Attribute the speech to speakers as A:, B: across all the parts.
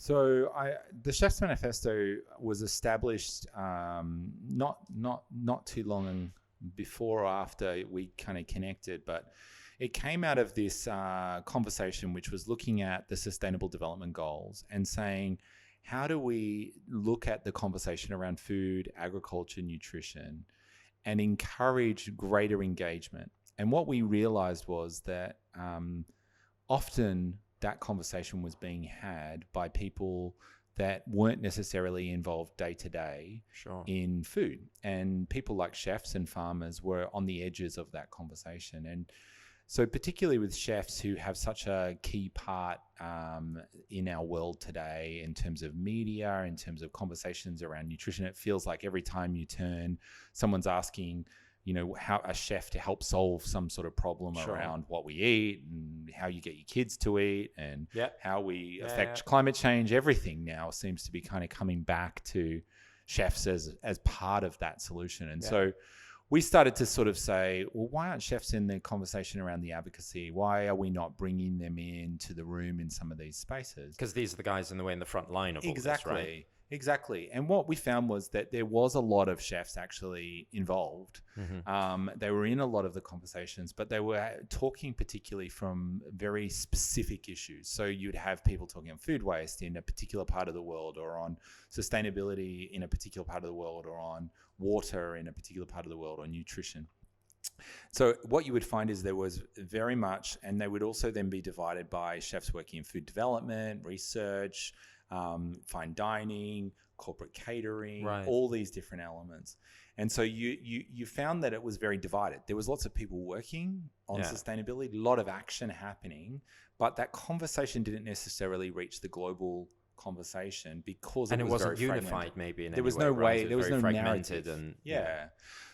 A: So the Chef's Manifesto was established not too long before or after we kind of connected, but it came out of this conversation which was looking at the Sustainable Development Goals and saying, how do we look at the conversation around food, agriculture, nutrition, and encourage greater engagement? And what we realized was that often that conversation was being had by people that weren't necessarily involved day to day in food. And people like chefs and farmers were on the edges of that conversation. And so particularly with chefs who have such a key part in our world today in terms of media, in terms of conversations around nutrition, it feels like every time you turn, someone's asking, how a chef to help solve some sort of problem around what we eat and how you get your kids to eat and how we affect climate change. Everything now seems to be kind of coming back to chefs as part of that solution. And so we started to sort of say, well, why aren't chefs in the conversation around the advocacy? Why are we not bringing them into the room in some of these spaces?
B: Because these are the guys in the front line of all this, right?
A: Exactly. And what we found was that there was a lot of chefs actually involved. They were in a lot of the conversations, but they were talking particularly from very specific issues. So you'd have people talking on food waste in a particular part of the world, or on sustainability in a particular part of the world, or on water in a particular part of the world, or nutrition. So what you would find is there was very much, and they would also then be divided by chefs working in food development, research, fine dining, corporate catering, all these different elements. And so you found that it was very divided. There was lots of people working on sustainability, a lot of action happening, but that conversation didn't necessarily reach the global conversation because it wasn't
B: unified. Maybe
A: there was no way, there was no narrative.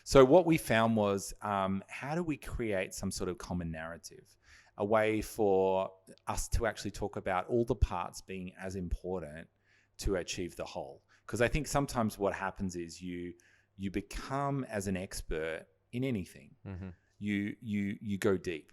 A: So what we found was, how do we create some sort of common narrative? A way for us to actually talk about all the parts being as important to achieve the whole. Because I think sometimes what happens is you become, as an expert in anything, you go deep.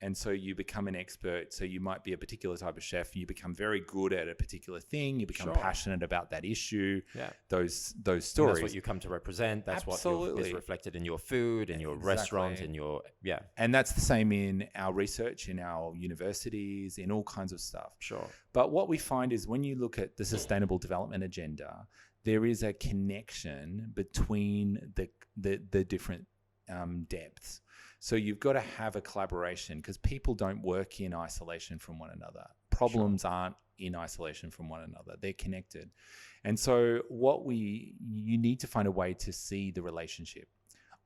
A: And so you become an expert. So you might be a particular type of chef. You become very good at a particular thing. You become passionate about that issue, those stories.
B: And that's what you come to represent. That's what is reflected in your food, in your restaurant, in your,
A: And that's the same in our research, in our universities, in all kinds of stuff.
B: Sure.
A: But what we find is when you look at the Sustainable Development Agenda, there is a connection between the different depths. So you've got to have a collaboration, because people don't work in isolation from one another. Problems aren't in isolation from one another. They're connected. And so you need to find a way to see the relationship.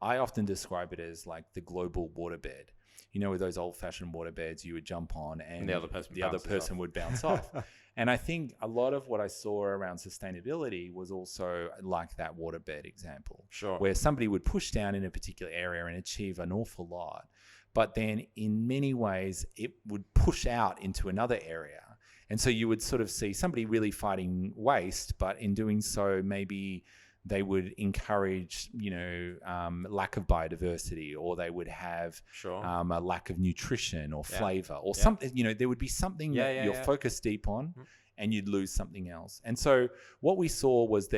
A: I often describe it as like the global waterbed. With those old-fashioned waterbeds you would jump on and the other person would bounce off. And I think a lot of what I saw around sustainability was also like that waterbed example, where somebody would push down in a particular area and achieve an awful lot. But then in many ways, it would push out into another area. And so you would sort of see somebody really fighting waste, but in doing so, maybe they would encourage, lack of biodiversity, or they would have a lack of nutrition or flavor, or something. There would be something that you're focused deep on, and you'd lose something else. And so what we saw was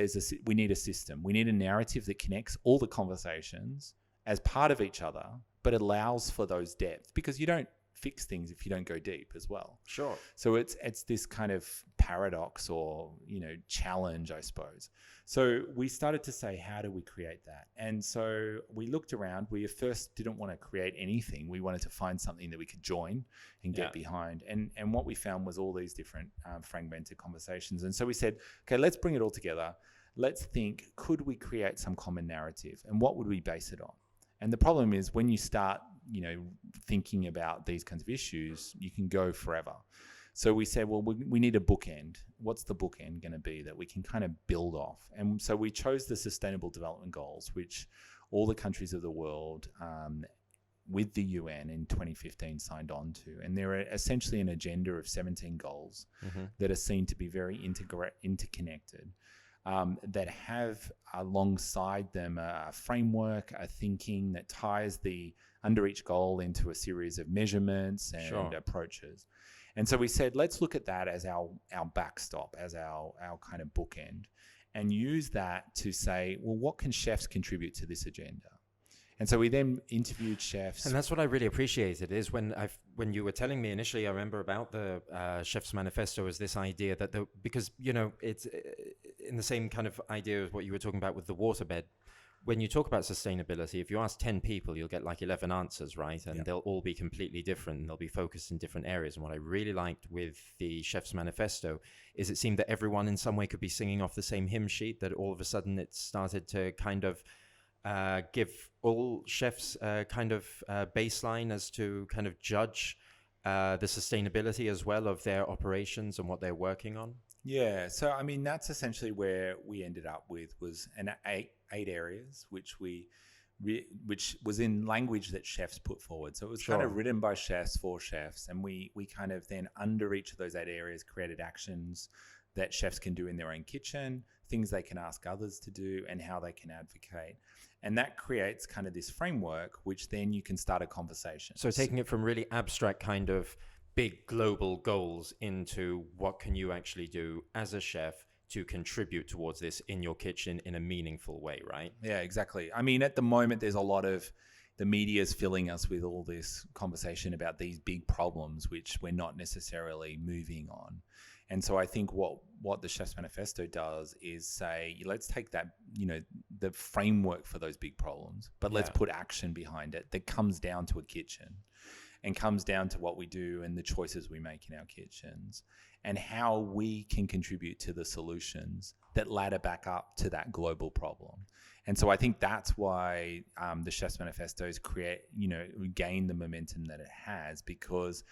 A: we need a system. We need a narrative that connects all the conversations as part of each other, but allows for those depths, because you don't fix things if you don't go deep as well. So it's this kind of paradox or challenge, I suppose. So we started to say, how do we create that? And so we looked around. We first didn't want to create anything. We wanted to find something that we could join and get behind. And what we found was all these different fragmented conversations. And so we said, okay, let's bring it all together. Let's think, could we create some common narrative, and what would we base it on? And the problem is, when you start thinking about these kinds of issues, you can go forever. So we said, well, we need a bookend. What's the bookend going to be that we can kind of build off? And so we chose the Sustainable Development Goals, which all the countries of the world with the UN in 2015 signed on to. And they're essentially an agenda of 17 goals that are seen to be very interconnected. That have alongside them a framework, a thinking that ties under each goal into a series of measurements and approaches. And so we said, let's look at that as our backstop, as our kind of bookend, and use that to say, well, what can chefs contribute to this agenda? And so we then interviewed chefs.
B: And that's what I really appreciated is when you were telling me initially, I remember about the Chef's Manifesto is this idea that because, you know, it's in the same kind of idea as what you were talking about with the waterbed. When you talk about sustainability, if you ask 10 people, you'll get like 11 answers, right? And they'll all be completely different. And they'll be focused in different areas. And what I really liked with the Chef's Manifesto is it seemed that everyone in some way could be singing off the same hymn sheet, that all of a sudden it started to kind of give all chefs a kind of baseline as to kind of judge the sustainability as well of their operations and what they're working on?
A: Yeah, so I mean, that's essentially where we ended up with was an eight areas, which was in language that chefs put forward. So it was kind of written by chefs for chefs, and we kind of then under each of those 8 areas created actions that chefs can do in their own kitchen, things they can ask others to do, and how they can advocate. And that creates kind of this framework, which then you can start a conversation.
B: So taking it from really abstract kind of big global goals into what can you actually do as a chef to contribute towards this in your kitchen in a meaningful way, right?
A: Yeah, exactly. I mean, at the moment, there's a lot of the media is filling us with all this conversation about these big problems, which we're not necessarily moving on. And so I think what the Chef's Manifesto does is say, let's take that, you know, the framework for those big problems, but let's put action behind it that comes down to a kitchen and comes down to what we do and the choices we make in our kitchens and how we can contribute to the solutions that ladder back up to that global problem. And so I think that's why the Chef's Manifestos gain the momentum that it has, because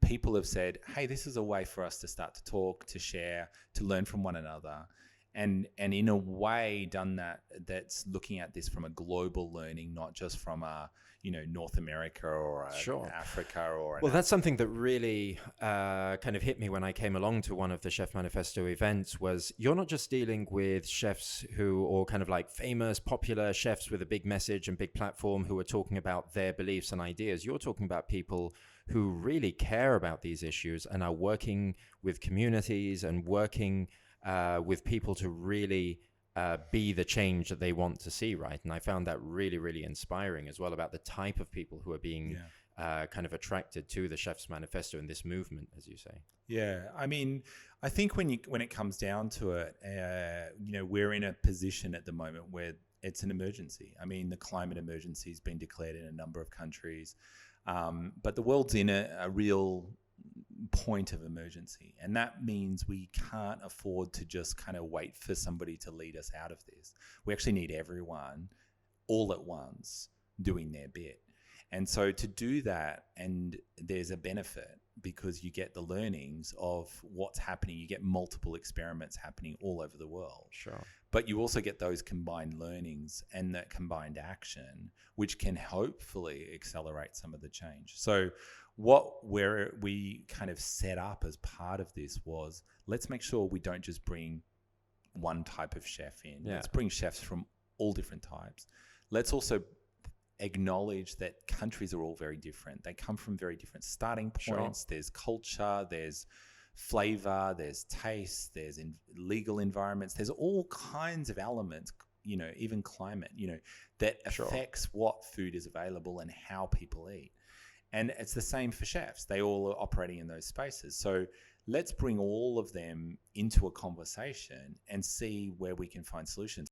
A: people have said, hey, this is a way for us to start to talk, to share, to learn from one another. And in a way done that's looking at this from a global learning, not just from a, North America or Africa or...
B: Well, that's something that really kind of hit me when I came along to one of the Chef Manifesto events was you're not just dealing with chefs or kind of like famous, popular chefs with a big message and big platform who are talking about their beliefs and ideas. You're talking about people who really care about these issues and are working with communities and working with people to really be the change that they want to see, right? And I found that really, really inspiring as well about the type of people who are being kind of attracted to the Chef's Manifesto and this movement, as you say.
A: Yeah, I mean, I think when it comes down to it, we're in a position at the moment where it's an emergency. I mean, the climate emergency has been declared in a number of countries, but the world's in a real point of emergency, and that means we can't afford to just kind of wait for somebody to lead us out of this. We actually need everyone all at once doing their bit. And so to do that, and there's a benefit because you get the learnings of what's happening. You get multiple experiments happening all over the world.
B: Sure.
A: But you also get those combined learnings and that combined action, which can hopefully accelerate some of the change. So where we kind of set up as part of this was, let's make sure we don't just bring one type of chef in. Yeah. Let's bring chefs from all different types. Let's also acknowledge that countries are all very different. They come from very different starting points. Sure. There's culture, there's flavor, there's taste, there's legal environments. There's all kinds of elements, even climate, that affects what food is available and how people eat. And it's the same for chefs. They all are operating in those spaces. So let's bring all of them into a conversation and see where we can find solutions.